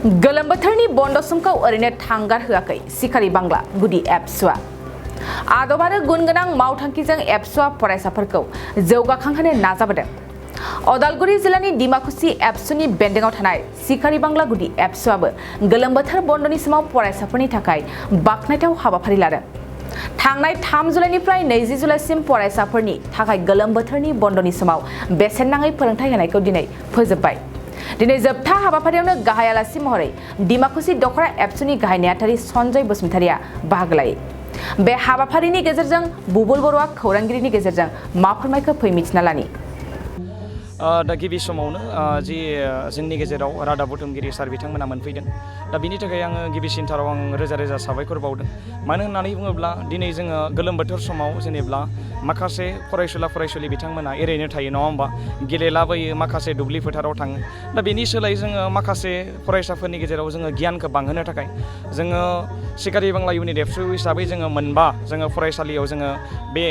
गोलोम बोथोरनि बन्द समखौ ओरैनो थांगार होआखै सिखारि बांला गुदि एबसुआ आदब आरो गुन गोनां मावथांखिजों एबसुआ फरायसाफोरखौ जौगाखांहोनो नाजाबोदों। अदालगुरि जिल्लानि डिमाकुसि एबसुनि बेन्दोंआव थानाय सिखारि बांला गुदि एबसुआबो गोलोम बोथोर बन्दनि समाव फरायसाफोरनि थाखाय बाखनायथाव हाबाफारि लादों। थांनाय 3 जुलाइनिफ्राय 20 जुलाइसिम फरायसाफोरनि थाखाय गोलोम बोथोरनि बन्दनि समाव बेसेन नाङै फोरोंथाय होनायखौ दिनै फोजोबबाय। दिनै जोबथा हाबाफारियावनो गाहाय आलासि महरै डिमाकुसि दखरा एबसुनि गाहाय नेहाथारि सन्जय बसुमतारिया बाहागो लायो। बे हाबाफारिनि गेजेरजों बुबुल बर'आ खौरांगिरिनि गेजेरजों मा फोरमायखो फै मिथिना लानि। दा गिबि समावनो जि जोंनि गेजेराव रादाब बुथुमगिरि सार बिथांमोना मोनफैदों। दा बिनि थाखाय आङो गिबिसिनथाराव आं रोजा रोजा साबायखर बावदों। मानो होननानै बुङोब्ला दिनै जोङो गोलोम बोथोर समाव जेनेब्ला माखासे फरायसुला बिथांमोना ओरैनो थायो नङा होमबा, गेलेलाबायो, माखासे दुब्लि फोथाराव थाङो। दा बेनि सोलाय जोङो माखासे फरायसाफोरनि गेजेराव जोङो गियानखौ बांहोनो थाखाय जोङो सिखारि बांला इउनिट एबसु हिसाबै जोङो मोनबा जोङो फरायसालियाव जोङो बे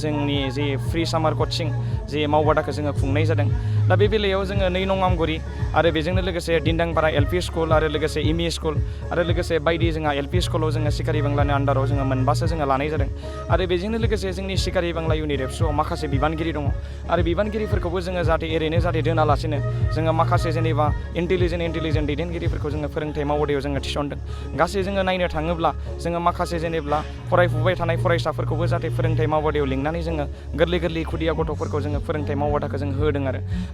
जोंनि जि फ्रि सामार कचिं जि मावबादाखौ जोङो खुंनाय जादों। दा बे बेलायाव जोङो 2 नं आमगुरि आरो बेजोंनो लोगोसे दिन्दांपारा एलपि स्कुल आरो लोगोसे एमइ स्कुल आरो लोगोसे बायदि जोंहा एलपि स्कुलाव जोङो सिखारि बांलानि आन्दाराव जोङो मोनबासो जोङो लानाय जादों। आरो बेजोंनो लोगोसे जोंनि सिखारि बांला इउनिट एबसुआव माखासे बिबानगिरि दङ आरो बिबानगिरिफोरखौबो जोङो जाहाथे ओरैनो जाहाथे दोनालासिनो जोङो माखासे जेनेबा इन्टेलिजेन्ट दैदेनगिरिफोरखौ जोङो फोरोंथाइ मावबादायाव जोङो थिसनदों। गासै जोङो नायनो थाङोब्ला जोङो माखासे जेनेब्ला फरायफुबाय थानाय फरायसाफोरखौबो जाहाथे फोरोंथाइ मावबादायाव लिंनानै जोङो गोरलै खुदिया गथ'फोरखौ जोङो फोरोंथाइ मावबादाखौ जों होदों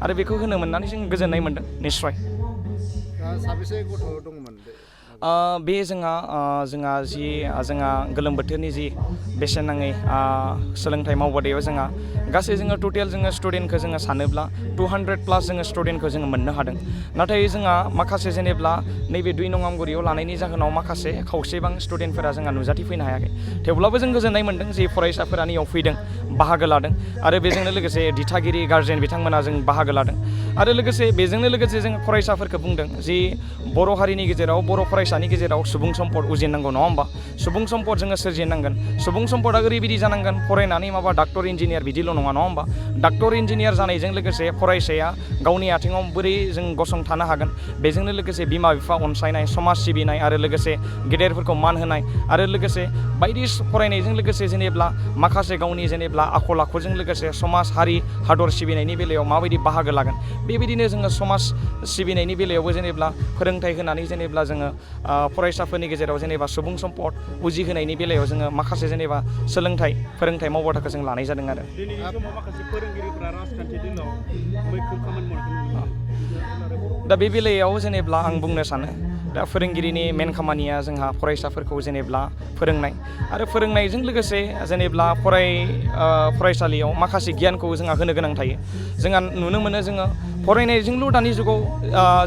आरो बेखौ होनो मोननानै जों गोजोननाय मोनदों निस्सय। साबेसे गथ' दंमोन बे जोंहा गोलोम बोथोरनि जि बेसेन नाङै सोलोंथाइ मावबादायाव जोंहा गासै जोङो टटेल जोङो स्टुडेन्टखौ जोङो सानोब्ला 200+ जोङो स्टुडेन्टखौ जोङो मोननो हादों। नाथाय जोंहा माखासे जेनेब्ला नैबे 2 नं आमगुरियाव लानायनि जाहोनाव माखासे खावसेबां स्टुडेन्टफोरा जोंहा नुजाथिफैनो हायाखै। थेवब्लाबो जों गोजोननाय मोनदों जे फरायसाफोरा नैयाव फैदों, बाहागो लादों आरो बेजोंनो लोगोसे दिथागिरि गार्जेन बिथांमोना जों बाहागो लादों। आरो लोगोसे बेजोंनो लोगोसे जों फरायसाफोरखौ बुंदों जि बर' हारिनि गेजेराव बर' फरायसानि गेजेराव सुबुं सम्पद उजिनांगौ नङा होमबा, सुबुं सम्पद जोङो सोरजिनांगोन। सुबुं सम्पदा ओरैबायदि जानांगोन फरायनानै माबा डाक्टर इन्जिनियार बिदिल' नङा होमबा। डाक्टर इन्जिनियार जानायजों लोगोसे फरायसाया गावनि आथिङाव बोरै जों गसंथानो हागोन, बेजोंनो लोगोसे बिमा बिफा अनसायनाय, समाज सिबिनाय आरो लोगोसे गेदेरफोरखौ मान होनाय आरो लोगोसे बायदि फरायनायजों लोगोसे जेनेब्ला माखासे गावनि जेनेब्ला आखल आखुजों लोगोसे समाज हारि हादर सिबिनायनि बेलायाव माबायदि बाहागो लागोन, बेबायदिनो जोङो समाज सिबिनायनि बेलायावबो जेनेब्ला फोरोंथाइ होनानै जेनेब्ला जोङो फरायसाफोरनि गेजेराव जेनेबा सुबुं सम्पद उजिहोनायनि बेलायाव जोङो माखासे जेनेबा फोरोंथाइ मावबादाखौ जों लानाय जादों आरो। दिनैनि समाव माखासे फोरोंगिरिफोरा राजखान्थि दिनाव मैखोम खामानि मावनायखौ दा बे बेलायाव जेनेब्ला आं बुंनो सानो दा फोरोंगिरिनि मेन खामानिया जोंहा फरायसाफोरखौ जेनेब्ला फोरोंनाय आरो फोरोंनायजों लोगोसे जेनेब्ला फरायसालियाव माखासे गियानखौ जोंहा होनो गोनां थायो। जोंहा नुनो मोनो जोङो फरायनायजोंल' दानि जुगाव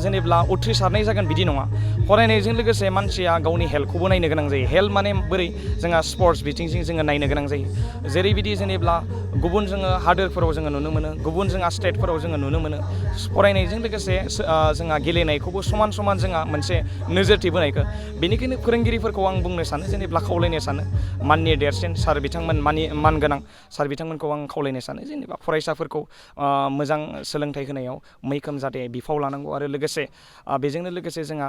जेनेब्ला उथ्रिसारनाय जागोन बिदि नङा। फरायनायजों लोगोसे मानसिया गावनि हेल्थखौबो नायनो गोनां जायो। हेल्थ माने बोरै जोंहा स्पर्ट्स बिथिंजों जोङो नायनो गोनां जायो। जेरैबायदि जेनेब्ला गुबुन जोङो हादोरफोराव जोङो नुनो मोनो, गुबुन जोंहा स्टेटफोराव जोङो नुनो मोनो फरायनायजों लोगोसे जोंहा गेलेनायखौबो समान जोंहा मोनसे नोजोरथि बोनायखौ। बेनिखायनो फोरोंगिरिफोरखौ आं बुंनो सानो जेनेब्ला खावलायनो सानो माननि देरसिन सार बिथांमोन मान गोनां सार बिथांमोनखौ आं खावलायनो सानो जेनेबा फरायसाफोरखौ मोजां सोलोंथाइ होनायाव मैखोम जाहाथे बिफाव लानांगौ आरो लोगोसे बेजोंनो लोगोसे जोंहा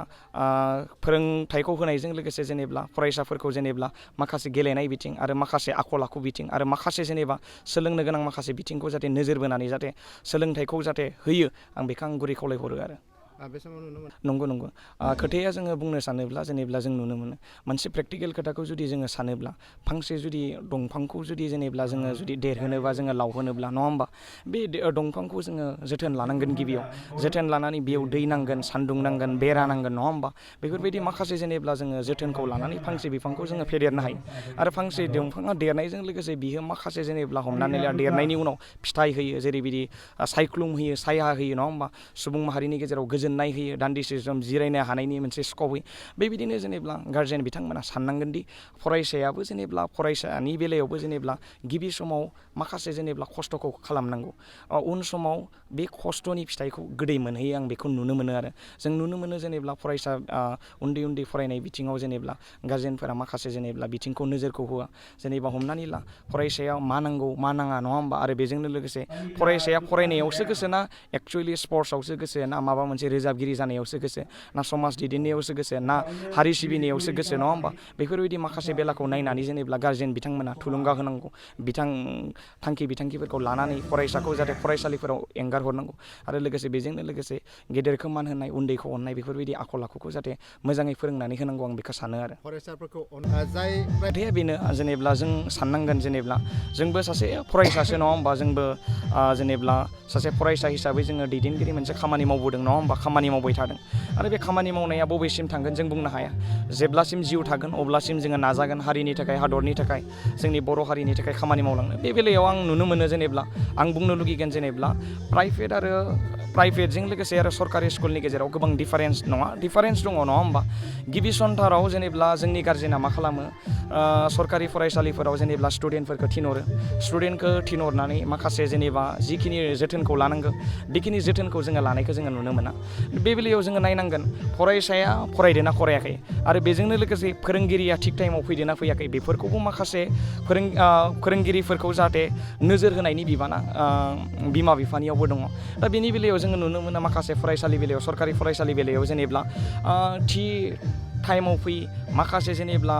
फोरोंथाइखौ होनायजों लोगोसे जेनेब्ला फरायसाफोरखौ जेनेब्ला माखासे गेलेनाय बिथिं आरो माखासे आखल आखु बिथिं आरो माखासे जेनेबा सोलोंनो गोनां माखासे बिथिंखौ जाहाथे नोजोर बोनानै जाहाथे सोलोंथाइखौ जाहाथे होयो, आं बेखौ आं गुरै खावलायहरो आरो। बे समाव नुनो मोनो नंगौ खोथाया जोङो बुंनो सानोब्ला जेनेब्ला जों नुनो मोनो मोनसे प्रेक्टिकेल खोथाखौ जुदि जोङो सानोब्ला फांसे जुदि दंफांखौ जुदि जेनेब्ला जोङो जुदि देरहोनोबा जोङो लावहोनोब्ला नङा होमबा, बे दंफांखौ जोङो जोथोन लानांगोन। गिबियाव जोथोन लानानै बेयाव दै नांगोन, सान्दुं नांगोन, बेरा नांगोन नङा होमबा। बेफोरबायदि माखासे जेनेब्ला जोङो जोथोनखौ लानानै फांसे बिफांखौ जोङो फेदेरनो हायो आरो फांसे दंफाङा देरनायजों लोगोसे बियो माखासे जेनेब्ला हमनानै ला देरनायनि उनाव फिथाइ होयो, जेरैबायदि सायख्लुम होयो, साया होयो नङा होमबा, सुबुं माहारिनि गेजेराव गोजोननाय होयो, दान्दिसे सम जिरायनो हानायनि मोनसे स्कप होयो। बेबायदिनो जेनेब्ला गार्जेन बिथांमोना साननांगोन दि फरायसायाबो जेनेब्ला फरायसानि बेलायावबो जेनेब्ला गिबि समाव माखासे जेनेब्ला खस्थ'खौ खालामनांगौ, उन समाव बे खस्थ'नि फिथाइखौ गोदै मोनहैयो। आं बेखौ नुनो मोनो आरो जों नुनो मोनो जेनेब्ला फरायसा उन्दै फरायनाय बिथिङाव जेनेब्ला गार्जेनफोरा माखासे जेनेब्ला बिथिंखौ नोजोरखौ होआ। जेनेबा हमनानै ला फरायसाया मा नांगौ मा नाङा नङा होमबा, आरो बेजोंनो लोगोसे फरायसाया फरायनायावसो गोसोना एक्सुवेलि स्पर्ट्सआवसो गोसो ना माबा मोनसे रोजाबगिरि जानायावसो गोसो ना समाज दैदेननायावसो गोसो ना हारि सिबिनायावसो गोसो नङा होमबा बेफोरबायदि माखासे बेलाखौ नायनानै जेनेब्ला गारजेन बिथांमोना थुलुंगा होनांगौ थांखि बिथांखिफोरखौ लानानै फरायसाखौ जाहाथे फरायसालिफोराव एंगार हरनांगौ आरो लोगोसे बेजोंनो लोगोसे गेदेरखौ मान होनाय उन्दैखौ अननाय बेफोरबायदि आखल आखुखौ जाहाथे मोजाङै फोरोंनानै होनांगौ आं बेखौ सानो आरो फरायसाफोरखौ जाय खोथाया बेनो जेनेब्ला जों साननांगोन जेनेब्ला जोंबो सासे फरायसासो नङा होमबा जोंबो जेनेब्ला सासे फरायसा हिसाबै जोङो दैदेनगिरि मोनसे खामानि मावबोदों नङा होमबा खामानि मावबाय थादों आरो बे खामानि मावनाया बबेसिम थांगोन जों बुंनो हाया जेब्लासिम जिउ थागोन अब्लासिम जोङो नाजागोन हारिनि थाखाय हादरनि थाखाय जोंनि बर' हारिनि थाखाय खामानि मावलांनो बे बेलायाव आं नुनो मोनो जेनेब्ला आं बुंनो लुगैगोन जेनेब्ला प्राइभेटजों लोगोसे आरो सरकारि स्कुलनि गेजेराव गोबां डिफारेन्स दङ नङा होमबा गिबि सन्थाराव जेनेब्ला जोंनि गारजेना मा खालामो सरकारि फरायसालिफोराव जेनेब्ला स्टुडेन्टखौ थिनहरनानै माखासे जेनेबा जिखिनि जोथोनखौ लानांगौ बेखिनि जोथोनखौ जोङो लानायखौ जोङो नुनो मोना बे बेलायाव जोङो नायनांगोन फरायसाया फरायदोंना फरायाखै आरो बेजोंनो लोगोसे फोरोंगिरिया थिग टाइमाव फैदोंना फैयाखै बेफोरखौबो माखासे फोरोंगिरिफोरखौ जाहाथे नोजोर होनायनि बिबाना बिमा बिफानियावबो दङ दा बेनि बेलायाव जोङो नुनो मोनो माखासे सरकारि फरायसालि बेलायाव जेनेब्ला थि टाइमाव फै माखासे जेनेब्ला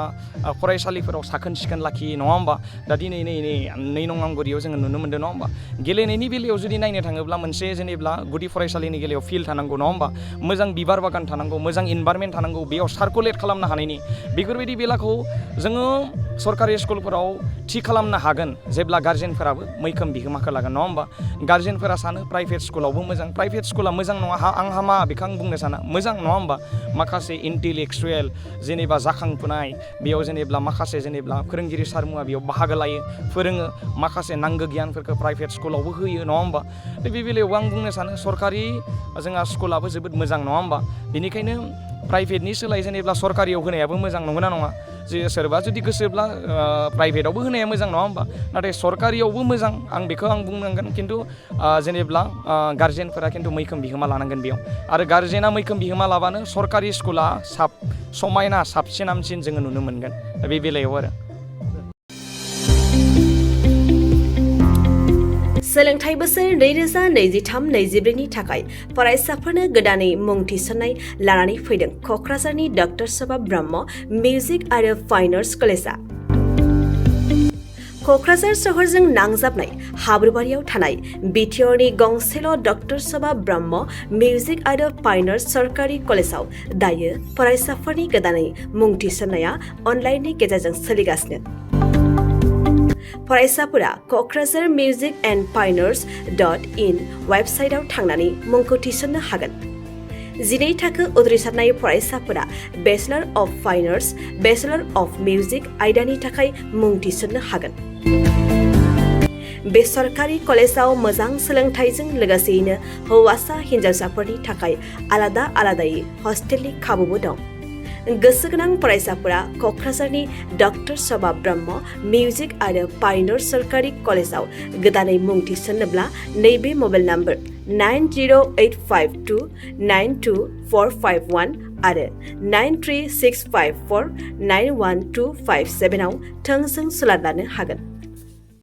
फरायसालिफोराव साखोन सिखोन लाखियो नङा होमबा दा दिनै नै नं नाम्बारियाव जोङो नुनो मोनदों नङा होमबा गेलेनायनि बेलायाव जुदि नायनो थाङोब्ला मोनसे जेनेब्ला गुदि फरायसालिनि बेलायाव फिल्ड थानांगौ नङा होमबा मोजां बिबार बागान थानांगौ मोजां इनभारमेन्ट थानांगौ बेयाव सार्कुलेट खालामनो हानायनि बेफोरबायदि बेलाखौ जोङो सरकारि स्कुलफोराव थि खालामनो हागोन जेब्ला गार्जेनफोराबो मैखोम बिहोमाखौ लागोन नङा होमबा गार्जेनफोरा सानो प्राइभेट स्कुलावबो मोजां प्राइभेट स्कुला मोजां नङा आं हामा बेखौ आं बुंनो साना मोजां नङा होमबा माखासे इन्टेलेक्सुवेल जेनेबा जाखांफुनाय बेयाव जेनेब्ला माखासे जेनेब्ला फोरोंगिरि सारमुवा बेयाव बाहागो लायो फोरोङो माखासे नांगौ गियानफोरखौ प्राइभेट स्कुलावबो होयो नङा होमबा बे बेलायावबो आं बुंनो सानो सरकारि जोंहा स्कुलाबो जोबोद मोजां नङा होमबा बेनिखायनो प्राइभेटनि सोलाय जेनेब्ला सरकारियाव होनायाबो मोजां नंगौना नङा जे सोरबा जुदि गोसोब्ला प्राइभेटआवबो होनाया मोजां नङा होमबा नाथाय सरकारियावबो मोजां आं बेखौ बुंनांगोन खिन्थु जेनेब्ला गार्जेनफोरा खिन्थु मैखोम बिहोमा लानांगोन बेयाव आरो गार्जेना मैखोम बिहोमा लाबानो सरकारि स्कुला समायना साबसिन हामसिन जोङो नुनो मोनगोन दा बे बेलायाव आरो सोलोंथाइ बोसोर 2023-24नि थाखाय फरायसाफोरनो गोदानै मुं थिसननाय लानानै फैदों क'क्राझारनि डक्टर सभा ब्रह्म मिउजिक आरो फाइन आर्ट्स कलेजआ क'क्राझार सहरजों नांजाबनाय हाब्रुबारियाव थानाय बिटिआरनि गंसेल' डक्टर सभा ब्रह्म मिउजिक आरो फाइन आर्ट्स सरकारि कलेजआव दायो फरायसाफोरनि गोदानै मुं थिसननाया अनलाइननि गेजेरजों सोलिगासिनो फरायसाफोरा क'क्राझार मिउजिक एन्ड फाइन आर्ट्स.in वेबसाइटआव थांनानै मुंखौ थिसननो हागोन 12 थाखो उथ्रिसारनाय फरायसाफोरा bachelor of fine arts bachelor of music आयदानि थाखाय मुं थिसननो हागोन बे सरकारि कलेजआव मोजां सोलोंथाइजों लोगोसेयैनो हौवासा हिन्जावसाफोरनि थाखाय आलादायै हस्टेलनि खाबुबो दं गोसो गोनां फरायसाफोरा क'क्राझारनि डक्टर सभा ब्रह्म मिउजिक आरो फाइन आर्ट्स सरकारि कलेजआव गोदानै मुं थिसननोब्ला नैबे मबाइल नाम्बार 9085292451 आरो 93654912557 आव थोंजों सुलाद लानो हागोन